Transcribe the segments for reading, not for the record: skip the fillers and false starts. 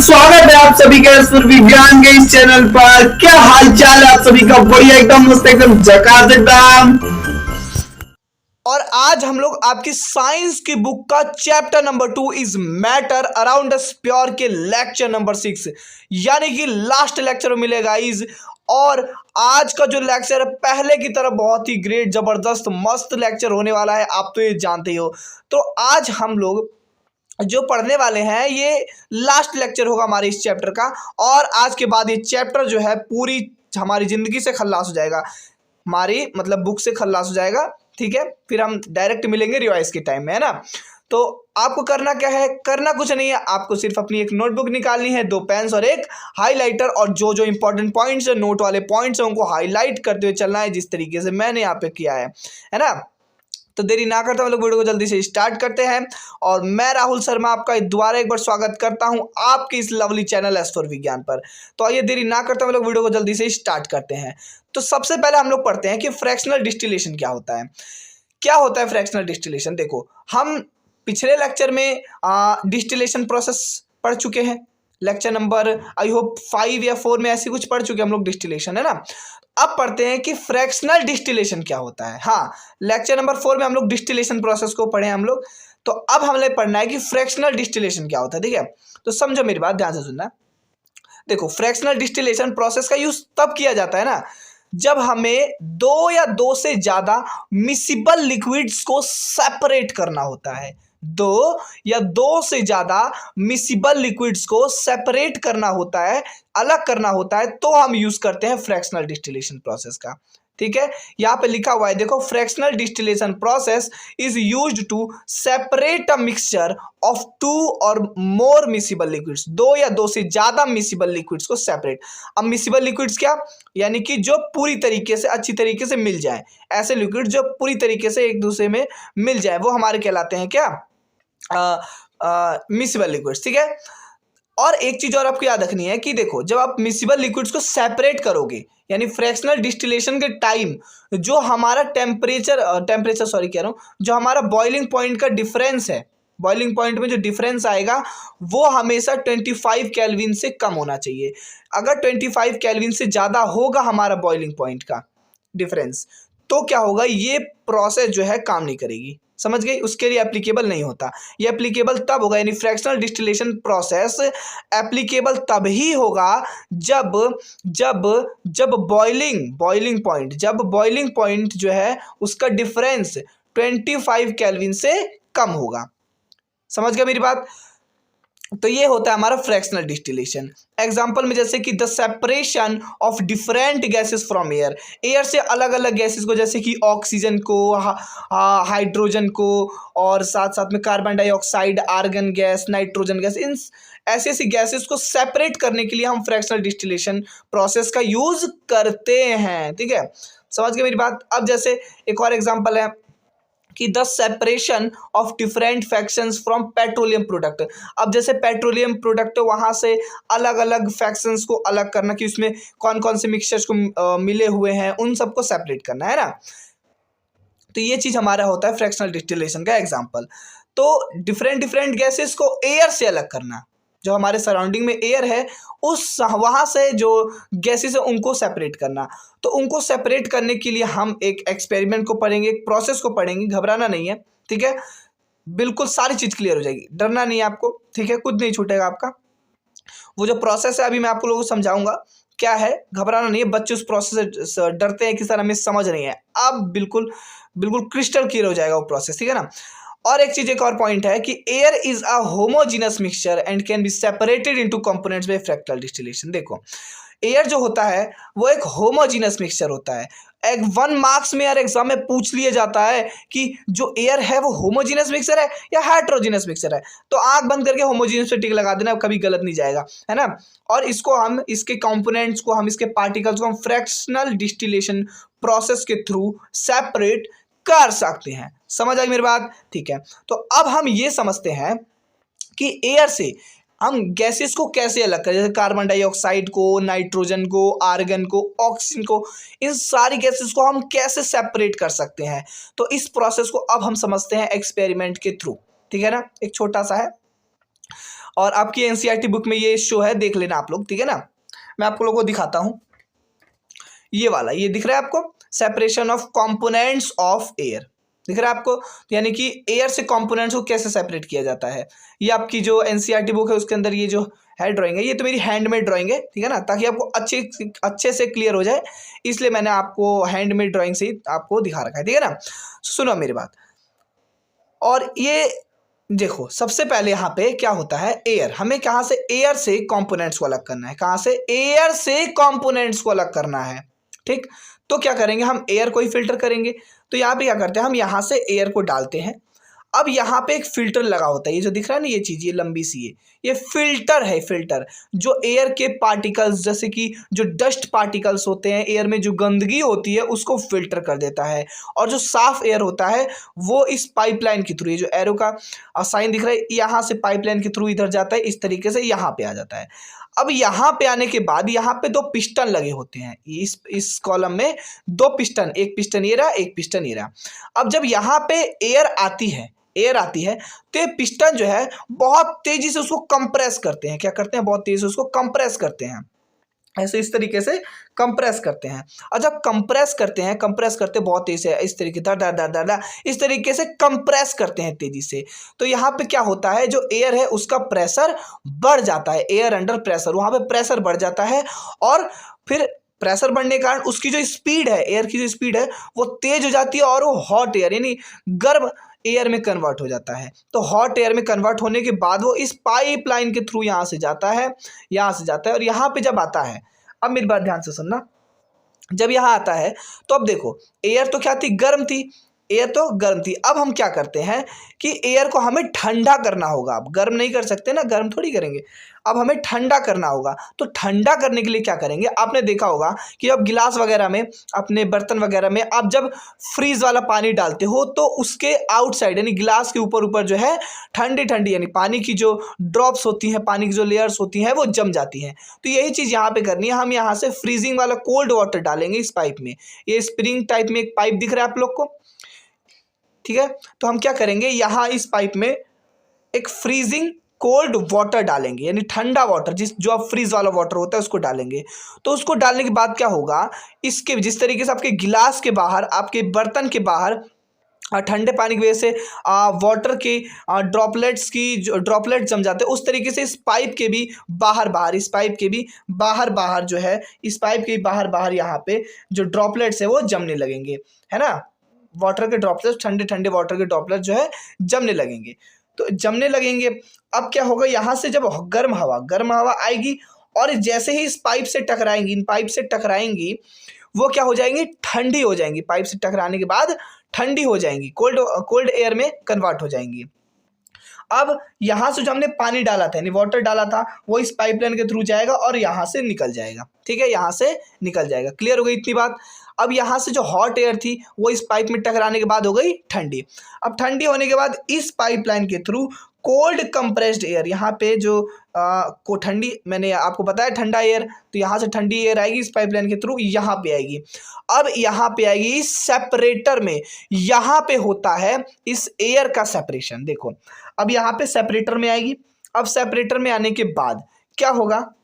स्वागत है आप सभी का इस विज्ञान के इस चैनल पर। क्या हाल चाल है आप सभी का? बढ़िया, एकदम मस्त, एकदम झकास एकदम। और आज हम लोग आपकी साइंस की बुक का chapter number 2 is matter around us pure के लेक्चर नंबर 6 यानी कि लास्ट लेक्चर मिलेगा इज। और आज का जो लेक्चर है पहले की तरह बहुत ही ग्रेट जबरदस्त मस्त लेक्चर होने वाला है, आप तो ये जानते ही हो। तो आज हम लोग जो पढ़ने वाले हैं ये लास्ट लेक्चर होगा हमारे इस चैप्टर का, और आज के बाद ये चैप्टर जो है पूरी हमारी जिंदगी से खल्लास हो जाएगा, हमारी मतलब बुक से खल्लास हो जाएगा। ठीक है, फिर हम डायरेक्ट मिलेंगे रिवाइज के टाइम में, है ना। तो आपको करना क्या है? करना कुछ नहीं है, आपको सिर्फ अपनी एक नोटबुक निकालनी है, 2 पेन्स और एक हाइलाइटर, और जो जो इंपॉर्टेंट पॉइंट्स है, नोट वाले पॉइंट्स हैं, उनको हाईलाइट करते हुए चलना है जिस तरीके से मैंने यहाँ पे किया है ना। तो देरी ना करते हम लोग वीडियो को जल्दी से स्टार्ट करते हैं। और मैं राहुल शर्मा आपका दोबारा एक बार स्वागत करता हूं आपके इस लवली चैनल एस फॉर विज्ञान पर। तो आइए देरी ना करते हम लोग वीडियो को जल्दी से स्टार्ट करते हैं। तो सबसे पहले हम लोग पढ़ते हैं कि फ्रैक्शनल डिस्टिलेशन क्या होता है। क्या होता है फ्रैक्शनल डिस्टिलेशन? देखो, हम पिछले लेक्चर में डिस्टिलेशन प्रोसेस पढ़ चुके हैं, लेक्चर नंबर आई होप 5 या 4 में ऐसी कुछ पढ़ चुके हैं हम लोग डिस्टिलेशन, है ना। अब पढ़ते हैं कि फ्रैक्शनल डिस्टिलेशन क्या होता है। हाँ, लेक्चर नंबर 4 में हम लोग डिस्टिलेशन प्रोसेस को पढ़े हम लोग। तो अब हमें पढ़ना है कि फ्रैक्शनल डिस्टिलेशन क्या होता है। ठीक है, तो समझो मेरी बात, ध्यान से सुनना। देखो, फ्रैक्शनल डिस्टिलेशन प्रोसेस का यूज तब किया जाता है ना जब हमें 2 या 2 से ज्यादा मिसिबल लिक्विड्स को सेपरेट करना होता है। 2 या 2 से ज्यादा मिसिबल लिक्विड्स को सेपरेट करना होता है, अलग करना होता है, तो हम यूज करते हैं फ्रैक्शनल डिस्टिलेशन प्रोसेस का। ठीक है, यहां पे लिखा हुआ है, देखो, fractional distillation process is used to separate a mixture of 2 और मोर मिसिबल लिक्विड्स। 2 या 2 से ज्यादा मिसिबल लिक्विड्स को सेपरेट। अब मिसिबल लिक्विड्स क्या? यानी कि जो पूरी तरीके से अच्छी तरीके से मिल जाए, ऐसे लिक्विड जो पूरी तरीके से एक दूसरे में मिल जाए, वो हमारे कहलाते हैं क्या? Miscible liquids. ठीक है, और एक चीज और आपको याद रखनी है कि देखो, जब आप मिसिबल लिक्विड्स को सेपरेट करोगे, यानी फ्रैक्शनल डिस्टिलेशन के टाइम जो हमारा टेम्परेचर सॉरी कह रहा हूं, जो हमारा बॉइलिंग पॉइंट का डिफरेंस है, बॉइलिंग पॉइंट में जो डिफरेंस आएगा वो हमेशा 25 केल्विन से कम होना चाहिए। अगर 25 केल्विन से ज़्यादा होगा हमारा बॉइलिंग पॉइंट का डिफरेंस, तो क्या होगा, ये प्रोसेस जो है काम नहीं करेगी। समझ गई? उसके लिए एप्लीकेबल नहीं होता। ये एप्लीकेबल तब होगा, यानी फ्रैक्शनल डिस्टिलेशन प्रोसेस एप्लीकेबल तब ही होगा जब जब जब बॉइलिंग पॉइंट जो है उसका डिफरेंस 25 केल्विन से कम होगा। समझ गए मेरी बात? तो ये होता है हमारा फ्रैक्शनल डिस्टिलेशन। एग्जांपल में जैसे कि the separation of different gases from air, air से अलग अलग गैसेस को, जैसे कि ऑक्सीजन को, हाइड्रोजन को, और साथ साथ में carbon dioxide, argon gas, nitrogen gas, इन ऐसी ऐसी गैसेस को सेपरेट करने के लिए हम फ्रैक्शनल डिस्टिलेशन प्रोसेस का यूज करते हैं। ठीक है, समझ गए मेरी बात? अब जैसे एक और एग्जाम्पल है कि the separation of different factions from petroleum product. अब जैसे पेट्रोलियम प्रोडक्ट, वहां से अलग अलग फैक्शंस को अलग करना कि उसमें कौन कौन से मिक्सचर्स को मिले हुए हैं, उन सबको सेपरेट करना, है ना। तो ये चीज हमारा होता है फ्रैक्शनल डिस्टिलेशन का एग्जांपल। तो डिफरेंट गैसेस को एयर से अलग करना, जो हमारे सराउंडिंग में एयर है उस वहाँ से जो गैसेस है उनको सेपरेट करना। तो उनको सेपरेट करने के लिए हम एक एक्सपेरिमेंट को पढ़ेंगे, एक प्रोसेस को पढ़ेंगे। घबराना नहीं है, ठीक है, बिल्कुल सारी चीज़ क्लियर हो जाएगी, डरना नहीं है आपको। ठीक है, कुछ नहीं छूटेगा आपका। वो जो प्रोसेस है अभी मैं आपको लोगों को समझाऊंगा क्या है, घबराना नहीं है। बच्चे उस प्रोसेस से डरते हैं कि सर हमें समझ नहीं है, अब बिल्कुल बिल्कुल क्रिस्टल क्लियर हो जाएगा वो प्रोसेस। ठीक है ना। और एक चीज, एक और पॉइंट है कि air is a homogeneous mixture and can be separated into components by fractional distillation. देखो, एयर जो होता है वो एक होमोजीनस मिक्सचर होता है। एक 1 मार्क्स में यार एग्जाम में पूछ लिया जाता है कि जो एयर है वो होमोजीनस मिक्सचर है या हेट्रोजीनस मिक्सचर है, तो आंख बंद करके होमोजीनस पे टिक लगा देना, कभी गलत नहीं जाएगा, है ना। और इसको हम, इसके कंपोनेंट्स को हम, इसके पार्टिकल्स को हम फ्रैक्शनल डिस्टिलेशन प्रोसेस के थ्रू सेपरेट कर सकते हैं। समझ आई मेरी बात? ठीक है, तो अब हम ये समझते हैं कि एयर से हम गैसेस को कैसे अलग करें, जैसे कार्बन डाइऑक्साइड को, नाइट्रोजन को, आर्गन को, ऑक्सीजन को, इन सारी गैसेस को हम कैसे सेपरेट कर सकते हैं। तो इस प्रोसेस को अब हम समझते हैं एक्सपेरिमेंट के थ्रू। ठीक है ना, एक छोटा सा है। और आपकी एनसीईआरटी बुक में ये शो है, देख लेना आप लोग, ठीक है ना। मैं आप लोगों को दिखाता हूँ, ये वाला, ये दिख रहा है आपको, separation of components of air, दिख रहा है आपको। यानी कि एयर से कंपोनेंट्स को कैसे सेपरेट किया जाता है, ये आपकी जो एनसीईआरटी बुक है उसके अंदर ये जो है ड्राइंग है, ये तो मेरी हैंडमेड ड्राइंग है, ठीक है ना, ताकि आपको अच्छे से क्लियर हो जाए, इसलिए मैंने आपको हैंडमेड ड्राइंग से ही आपको दिखा रखा है, ठीक है ना। सुनो मेरी बात, और ये देखो सबसे पहले यहाँ पे क्या होता है, एयर, हमें कहाँ से, एयर से कंपोनेंट्स को अलग करना है, कहाँ से, एयर से कंपोनेंट्स को अलग करना है, ठीक। तो क्या करेंगे, हम एयर को ही फिल्टर करेंगे। तो यहाँ पे क्या करते हैं, हम यहाँ से एयर को डालते हैं। अब यहाँ पे एक फिल्टर लगा होता है, ये जो दिख रहा है ना ये चीज़, ये लंबी सी ये फिल्टर है, फिल्टर जो एयर के पार्टिकल्स, जैसे कि जो डस्ट पार्टिकल्स होते हैं, एयर में जो गंदगी होती है उसको फिल्टर कर देता है। और जो साफ एयर होता है वो इस पाइपलाइन के थ्रू, ये जो एरो का साइन दिख रहा है, यहाँ से पाइपलाइन के थ्रू इधर जाता है, इस तरीके से यहाँ पे आ जाता है। अब यहाँ पे आने के बाद यहाँ पे 2 पिस्टन लगे होते हैं, इस कॉलम में 2 पिस्टन, एक पिस्टन ये रहा, एक पिस्टन ये रहा। अब जब यहाँ पे एयर आती है तो ये पिस्टन जो है बहुत तेजी से उसको कंप्रेस करते हैं, क्या करते हैं, बहुत तेजी से उसको कंप्रेस करते हैं, ऐसे इस तरीके से कंप्रेस करते हैं। और जब कंप्रेस करते बहुत तेजी से, इस तरीके दा इस तरीके से कंप्रेस करते हैं तेजी से, तो यहाँ पे क्या होता है, जो एयर है उसका प्रेशर बढ़ जाता है, एयर अंडर प्रेशर, वहाँ पे प्रेशर बढ़ जाता है। और फिर प्रेशर बढ़ने के कारण उसकी जो स्पीड है, एयर की जो स्पीड है वो तेज हो जाती है, और वो हॉट एयर यानी गर्म एयर में कन्वर्ट हो जाता है। तो हॉट एयर में कन्वर्ट होने के बाद वो इस पाइपलाइन के थ्रू यहाँ से जाता है, और यहाँ पे जब आता है, अब मेरी बात ध्यान से सुनना, जब यहाँ आता है तो अब देखो, एयर तो क्या थी, गर्म थी, एयर तो गर्म थी। अब हम क्या करते हैं कि एयर को हमें ठंडा करना होगा, अब गर्म नहीं कर सकते ना, गर्म थोड़ी करेंगे, अब हमें ठंडा करना होगा। तो ठंडा करने के लिए क्या करेंगे, आपने देखा होगा कि अब गिलास वगैरह में, अपने बर्तन वगैरह में आप जब फ्रीज वाला पानी डालते हो तो उसके आउटसाइड यानी गिलास के ऊपर जो है ठंडी ठंडी यानी पानी की जो ड्रॉप्स होती हैं, पानी की जो लेयर्स होती हैं वो जम जाती हैं। तो यही चीज़ यहाँ पे करनी है, हम यहाँ से फ्रीजिंग वाला कोल्ड वाटर डालेंगे इस पाइप में। ये स्प्रिंग टाइप में एक पाइप दिख रहा है आप लोग को, ठीक है। तो हम क्या करेंगे, यहाँ इस पाइप में एक फ्रीजिंग कोल्ड वाटर डालेंगे, यानी ठंडा वाटर, जो आप फ्रीज वाला वाटर होता है उसको डालेंगे। तो उसको डालने के बाद क्या होगा, इसके जिस तरीके से आपके गिलास के बाहर, आपके बर्तन के बाहर ठंडे पानी की वजह से वाटर के ड्रॉपलेट्स जम जाते हैं, उस तरीके से इस पाइप के भी बाहर जो है, इस पाइप के बाहर यहाँ पे जो ड्रॉपलेट्स है वो जमने लगेंगे, है ना। वाटर के ड्रॉपलेट्स, ठंडे ठंडे वाटर के ड्रॉपलेट्स जो है जमने लगेंगे। तो जमने लगेंगे, अब क्या होगा, यहाँ से जब गर्म हवा आएगी और जैसे ही इस पाइप से टकराएंगी, इन पाइप से टकराएंगी, वो क्या हो जाएंगी, ठंडी हो जाएंगी। पाइप से टकराने के बाद ठंडी हो जाएंगी, कोल्ड एयर में कन्वर्ट हो जाएंगी। अब यहाँ से जो हमने पानी डाला था यानी वाटर डाला था वो इस पाइपलाइन के थ्रू जाएगा और यहाँ से निकल जाएगा, ठीक है, यहाँ से निकल जाएगा। क्लियर हो गई इतनी बात। अब यहाँ से जो हॉट एयर थी वो इस पाइप में टकराने के बाद हो गई ठंडी। अब ठंडी होने के बाद इस पाइपलाइन के थ्रू कोल्ड कंप्रेस्ड एयर, यहाँ पे जो को ठंडी, मैंने आपको बताया ठंडा एयर, तो यहाँ से ठंडी एयर आएगी इस पाइपलाइन के थ्रू, यहाँ पे आएगी। अब यहाँ पे आएगी इस सेपरेटर में, यहाँ पे होता है इस एयर का सेपरेशन। देखो अब यहाँ पे सेपरेटर में आएगी। अब सेपरेटर में आने के बाद क्या होगा,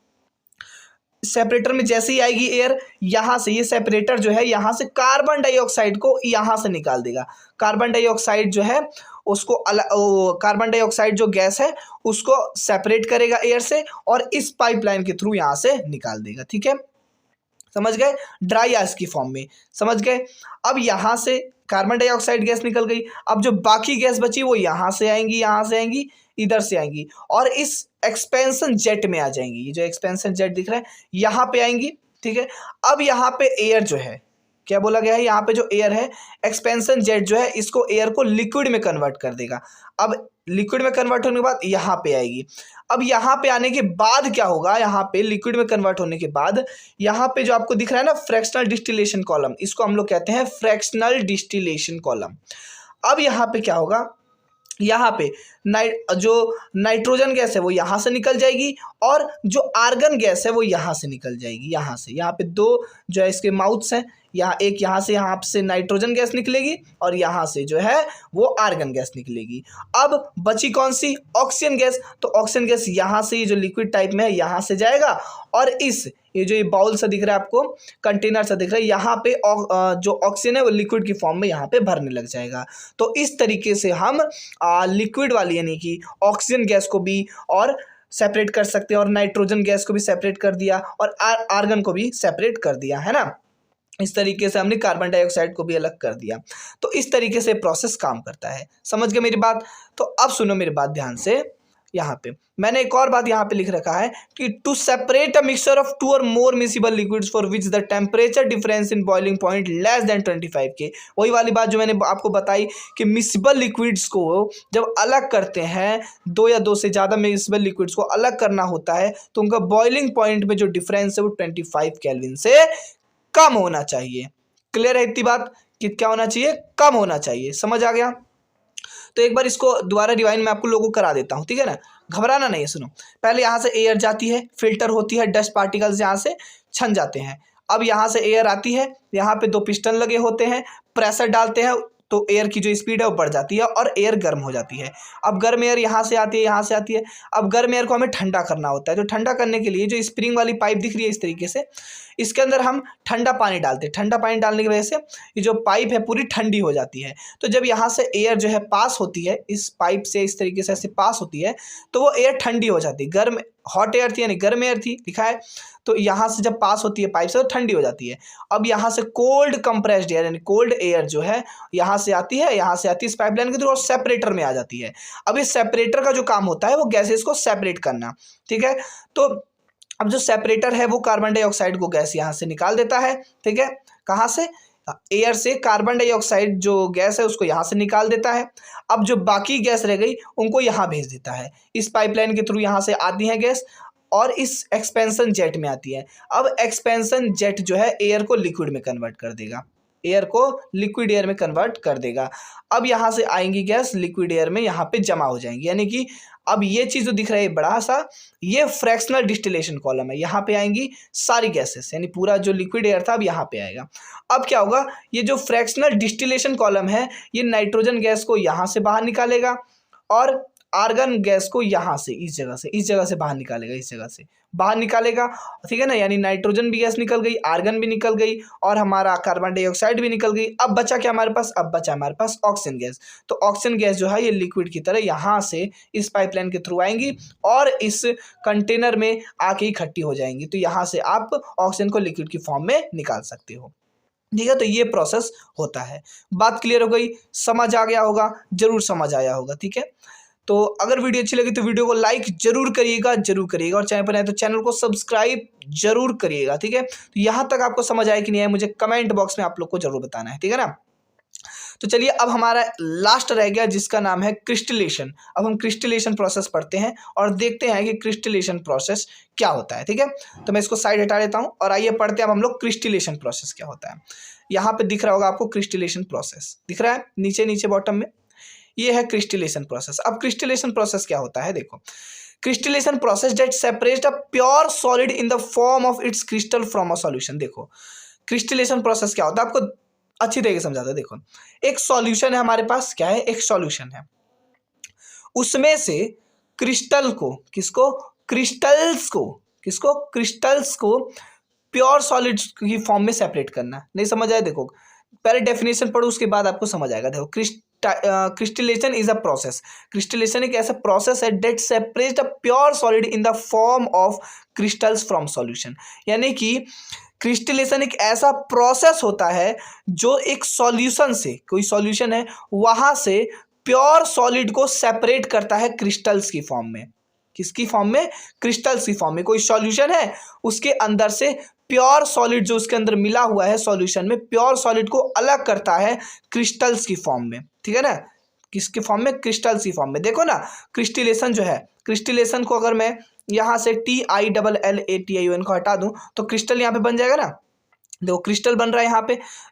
सेपरेटर में जैसे ही आएगी एयर, यहाँ से ये सेपरेटर जो है यहाँ से कार्बन डाइऑक्साइड को यहाँ से निकाल देगा। कार्बन डाइऑक्साइड जो है उसको कार्बन डाइऑक्साइड जो गैस है उसको सेपरेट करेगा एयर से और इस पाइपलाइन के थ्रू यहाँ से निकाल देगा, ठीक है, समझ गए, ड्राई गैस की फॉर्म में, समझ गए। अब यहाँ से कार्बन डाइऑक्साइड गैस निकल गई, अब जो बाकी गैस बची वो यहाँ से आएंगी, इधर से आएंगी और इस एक्सपेंशन जेट में आ जाएंगी। ये जो एक्सपेंशन जेट दिख रहा है यहाँ पे आएंगी, ठीक है। अब यहाँ पे एयर जो है, क्या बोला गया है, यहाँ पे जो एयर है, एक्सपेंशन जेट जो है इसको एयर को लिक्विड में कन्वर्ट कर देगा। अब लिक्विड में कन्वर्ट होने के बाद यहाँ पे आएगी। अब यहाँ पे आने के बाद क्या होगा, यहाँ पे लिक्विड में कन्वर्ट होने के बाद यहाँ पे जो आपको दिख रहा है ना फ्रैक्शनल डिस्टिलेशन कॉलम, इसको हम लोग कहते हैं फ्रैक्शनल डिस्टिलेशन कॉलम। अब यहाँ पे क्या होगा, यहाँ पे जो नाइट्रोजन गैस है वो यहाँ से निकल जाएगी और जो आर्गन गैस है वो यहाँ से निकल जाएगी, यहाँ से। यहाँ पे दो जो है इसके माउथ्स हैं, यहाँ एक यहाँ से नाइट्रोजन गैस निकलेगी और यहाँ से जो है वो आर्गन गैस निकलेगी। अब बची कौन सी? Oxygen gas. तो ऑक्सीजन गैस यहाँ से, ये जो लिक्विड टाइप में है यहाँ से जाएगा और ये जो ये बाउल सा दिख रहा है आपको, कंटेनर सा दिख रहा है, यहाँ पे जो ऑक्सीजन है वो लिक्विड की फॉर्म में यहाँ पे भरने लग जाएगा। तो इस तरीके से हम लिक्विड वाली यानी कि ऑक्सीजन गैस को भी और सेपरेट कर सकते हैं और नाइट्रोजन गैस को भी सेपरेट कर दिया और आर्गन को भी सेपरेट कर दिया, है ना। इस तरीके से हमने कार्बन डाइऑक्साइड को भी अलग कर दिया। तो इस तरीके से प्रोसेस काम करता है। समझ गए मेरी बात? तो अब सुनो मेरी बात ध्यान से। यहाँ पे मैंने एक और बात यहाँ पे लिख रखा है कि to separate a mixture of 2 और more miscible liquids for which the temperature difference in boiling point less than 25 के। वही वाली बात जो मैंने आपको बताई कि मिसिबल लिक्विड्स को जब अलग करते हैं, 2 या 2 से ज़्यादा मिसिबल लिक्विड्स को अलग करना होता है तो उनका बॉइलिंग पॉइंट में जो डिफरेंस है वो 25 केल्विन से कम होना चाहिए। क्लियर है इतनी बात कि क्या होना चाहिए? कम होना चाहिए। समझ आ गया? तो एक बार इसको दोबारा रिवाइंड में आपको लोगों को करा देता हूँ, ठीक है ना। घबराना नहीं है। सुनो, पहले यहाँ से एयर जाती है, फिल्टर होती है, डस्ट पार्टिकल्स यहाँ से छन जाते हैं। अब यहाँ से एयर आती है, यहाँ पे 2 पिस्टन लगे होते हैं, प्रेशर डालते हैं तो एयर की जो स्पीड है वो बढ़ जाती है और एयर गर्म हो जाती है। अब गर्म एयर यहाँ से आती है, यहाँ से आती है। अब गर्म एयर को हमें ठंडा करना होता है। तो ठंडा करने के लिए जो स्प्रिंग वाली पाइप दिख रही है इस तरीके से, इसके अंदर हम ठंडा पानी डालते हैं। ठंडा पानी डालने की वजह से ये जो पाइप है पूरी ठंडी हो जाती है। तो जब यहाँ से एयर जो है पास होती है, इस पाइप से इस तरीके से ऐसे पास होती है, तो वो एयर ठंडी हो जाती है। गर्म हॉट एयर थी यानी गर्म एयर थी लिखा है, तो यहाँ से जब पास होती है पाइप से तो ठंडी हो जाती है। अब यहाँ से कोल्ड कंप्रेस्ड एयर यानी कोल्ड एयर जो है यहाँ से आती है, इस पाइपलाइन के थ्रू और सेपरेटर में आ जाती है। अब इस सेपरेटर का जो काम होता है वो गैसेस को सेपरेट करना, ठीक है। तो अब जो सेपरेटर है वो कार्बन डाइऑक्साइड को गैस यहाँ से निकाल देता है, ठीक है। कहाँ से? एयर से कार्बन डाइऑक्साइड जो गैस है उसको यहाँ से निकाल देता है। अब जो बाकी गैस रह गई उनको यहाँ भेज देता है। इस पाइपलाइन के थ्रू यहाँ से आती है गैस और इस एक्सपेंशन जेट में आती है। अब एक्सपेंशन जेट जो है एयर को लिक्विड में कन्वर्ट कर देगा, एयर को लिक्विड एयर में कन्वर्ट कर देगा। अब यहाँ से आएंगी गैस लिक्विड एयर में यहाँ पे जमा हो जाएंगी, यानी कि अब ये चीज़ जो दिख रहा है बड़ा सा, ये फ्रैक्शनल डिस्टिलेशन कॉलम है। यहाँ पे आएंगी सारी गैसेस, यानी पूरा जो लिक्विड एयर था अब यहाँ पे आएगा। अब क्या होगा? ये जो फ्रैक्शनल डिस्टिलेशन कॉलम है ये नाइट्रोजन गैस को यहाँ से बाहर निकालेगा और आर्गन गैस को यहाँ से इस जगह से बाहर निकालेगा, इस जगह से बाहर निकालेगा, ठीक है ना। यानी नाइट्रोजन भी गैस निकल गई, आर्गन भी निकल गई और हमारा कार्बन डाइऑक्साइड भी निकल गई। अब बचा क्या हमारे पास? अब बचा हमारे पास ऑक्सीजन गैस। तो ऑक्सीजन गैस जो है ये लिक्विड की तरह यहाँ से इस पाइपलाइन के थ्रू आएंगी और इस कंटेनर में आके इकट्ठी हो जाएंगी। तो यहाँ से आप ऑक्सीजन को लिक्विड की फॉर्म में निकाल सकते हो, ठीक है। तो ये प्रोसेस होता है। बात क्लियर हो गई? समझ आ गया होगा? जरूर समझ आया होगा, ठीक है। तो अगर वीडियो अच्छी लगी तो वीडियो को लाइक जरूर करिएगा और चैनल पर आए तो चैनल को सब्सक्राइब जरूर करिएगा, ठीक है। तो यहाँ तक आपको समझ आया कि नहीं आया मुझे कमेंट बॉक्स में आप लोग को जरूर बताना है, ठीक है ना। तो चलिए अब हमारा लास्ट रह गया जिसका नाम है क्रिस्टलेशन। अब हम क्रिस्टलेशन प्रोसेस पढ़ते हैं और देखते हैं कि क्रिस्टलेशन प्रोसेस क्या होता है, ठीक है। तो मैं इसको साइड हटा देता हूँ और आइए पढ़ते हैं अब हम लोग क्रिस्टलेशन प्रोसेस क्या होता है। यहाँ पे दिख रहा होगा आपको क्रिस्टलेशन प्रोसेस, दिख रहा है नीचे बॉटम में, ये है क्रिस्टलेशन प्रोसेस। अब क्रिस्टलेशन प्रोसेस क्या होता है देखो। Crystallisation process that separates a pure solid in the form of its crystal from a solution. देखो क्रिस्टलेशन प्रोसेस क्या होता है आपको अच्छी तरीके से समझाता है। देखो एक सॉल्यूशन है हमारे पास, क्या है? एक सॉल्यूशन है, उसमें से क्रिस्टल को क्रिस्टल्स को प्योर सॉलिड की फॉर्म में सेपरेट करना। नहीं समझ आया? देखो पहले डेफिनेशन पढ़ो उसके बाद आपको समझ आएगा। देखो क्रिस्टलेशन इज अ प्रोसेस। क्रिस्टलेशन एक ऐसा प्रोसेस है that separate a pure solid in the form of crystals from solution. यानी कि क्रिस्टलेशन एक ऐसा प्रोसेस होता है जो एक सॉल्यूशन से, कोई सॉल्यूशन है वहां से प्योर सॉलिड को सेपरेट करता है क्रिस्टल्स की फॉर्म में। किसकी फॉर्म में? क्रिस्टल्स की फॉर्म में। कोई सॉल्यूशन है उसके अंदर से प्योर सॉलिड जो उसके अंदर मिला हुआ है सॉल्यूशन में, प्योर सॉलिड को अलग करता है क्रिस्टल्स की फॉर्म में, ठीक है ना। किसकी फॉर्म में? क्रिस्टल्स की फॉर्म में। देखो ना क्रिस्टलेशन जो है, क्रिस्टलेशन को अगर मैं यहाँ से TILLATION को हटा दूं तो क्रिस्टल यहाँ पे बन जाएगा ना। देखो क्रिस्टल बन रहा है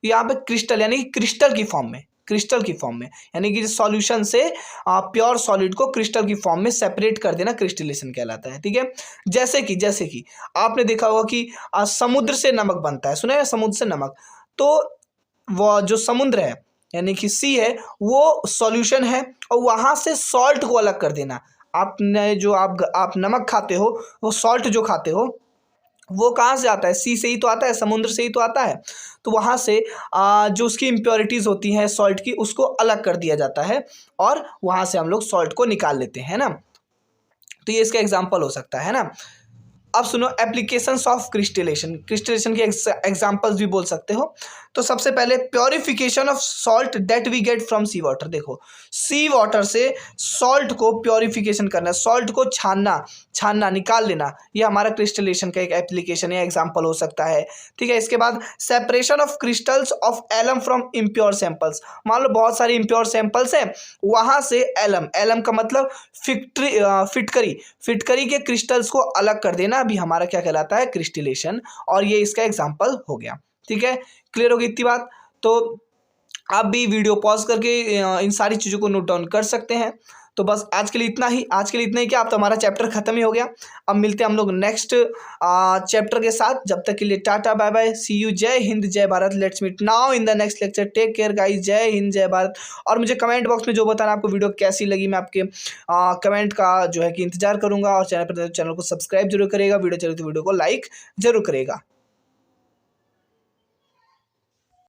यहाँ पे क्रिस्टल यानी कि क्रिस्टल की फॉर्म में, क्रिस्टल की फॉर्म में, यानी कि सॉल्यूशन से प्योर सॉलिड को क्रिस्टल की फॉर्म में सेपरेट कर देना क्रिस्टलेशन कहलाता है। ठीक है, जैसे कि आपने देखा होगा कि समुद्र से नमक बनता है, सुना है समुद्र से नमक, तो वो जो समुद्र है यानी कि सी है वो सॉल्यूशन है, और वहाँ से सॉल्ट को अलग कर देना। आपने जो आप नमक खाते हो, वो सॉल्ट जो खाते हो वो कहाँ से आता है, सी से ही तो आता है, समुद्र से ही तो आता है। तो वहाँ से जो उसकी इम्प्योरिटीज़ होती हैं सॉल्ट की, उसको अलग कर दिया जाता है और वहाँ से हम लोग सॉल्ट को निकाल लेते हैं ना। तो ये इसका एग्जाम्पल हो सकता है ना। अब सुनो एप्लीकेशंस ऑफ क्रिस्टलेशन के एग्जांपल्स भी बोल सकते हो। तो सबसे पहले purification of salt that we get from sea water. देखो सी वाटर से सॉल्ट को प्योरिफिकेशन करना, सॉल्ट को छानना निकाल लेना, ये हमारा क्रिस्टलेशन का एक एप्लीकेशन या एग्जांपल हो सकता है। ठीक है, इसके बाद separation of crystals of alum from impure samples. मान लो बहुत सारे इम्प्योर सैंपल्स हैं, वहाँ से एलम का मतलब फिटकरी के क्रिस्टल्स को अलग कर देना भी हमारा क्या कहलाता है, क्रिस्टलेशन, और ये इसका एग्जांपल हो गया। ठीक है, क्लियर होगी इतनी बात। तो आप भी वीडियो पॉज करके इन सारी चीज़ों को नोट डाउन कर सकते हैं। तो बस आज के लिए इतना ही क्या, अब तो हमारा चैप्टर खत्म ही हो गया। अब मिलते हैं हम लोग नेक्स्ट चैप्टर के साथ। जब तक के लिए tata bye bye, see you, जय हिंद जय Bharat. Let's meet now in the next lecture, take care guys, जय हिंद जय भारत। और मुझे कमेंट बॉक्स में जो बताना आपको वीडियो कैसी लगी, मैं आपके कमेंट का जो है कि इंतजार करूंगा। और चैनल पर चैनल को सब्सक्राइब जरूर करेगा, वीडियो चले तो वीडियो को लाइक जरूर करेगा।